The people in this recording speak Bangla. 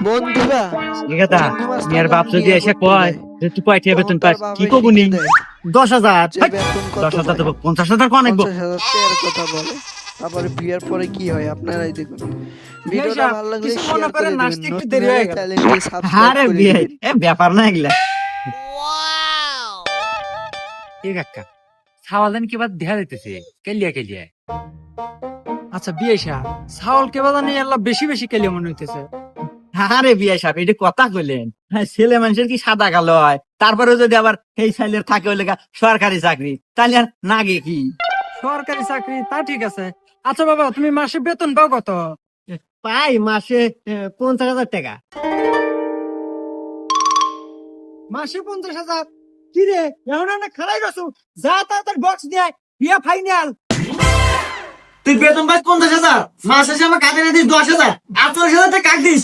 বন্ধুরা নিকেতা চিংড়ি মাছ মিয়ার বাপ যদি নিয়ে এসে ঘুরতে কয় যায়। যে তুই কয়টা বেতন পাস তখন কি তার কবু বাবা নি? শিখিয়ে দেয় 10,000 যে বেতন কত 10,000 তো পায়। 50,000 কোন আনবো? 50,000 টাকার কথা বলে। তারপরে বিয়ের পরে কি হয় আপনারাই দেখুন। ভিডিওটা সাহেব, ভালো লাগলে কিছু মনে শেয়ার করে করেন না, দিবেন, আসতে একটু নতুন দেরি হলে হয়ে গেল। চ্যানেলটি সাবস্ক্রাইব আরে করে বিয়ে দিবেন। ব্যাপার না এগুলা। ঠিক একটা সাওয়ালেন কি বাদ দেখা দিতেছে কেলিয়া কেলিয়া। আচ্ছা বিয়ে সাহেব, চাউল কেবা জানি আল্লাহ বেশি বেশি কেলে মনে হইতেছে। আরে বিয়ে সাহেব এটা কথা কইলেন, হ্যাঁ, ছেলে মানুষের কি সাদা কালো হয়? তারপরে যদি আবার এই সাইলের থাকে হইলে গা সরকারি চাকরি, তাহলে আর নাগে কি? সরকারি চাকরি তা ঠিক আছে। আচ্ছা বাবা, তুমি মাসে বেতন পাও কত? পাই মাসে 50,000 টাকা। মাসে 50,000? কি রে, এখন অনেক খারাই গেছো। যা তাড়াতাড়ি বক্স দিয়ে আয়, বিয়া ফাইনাল। তুই বেতন পাস 50,000, মাস শেষে আমার কাজে না দিস 10,000, 48,000 টাকা কাট দিস।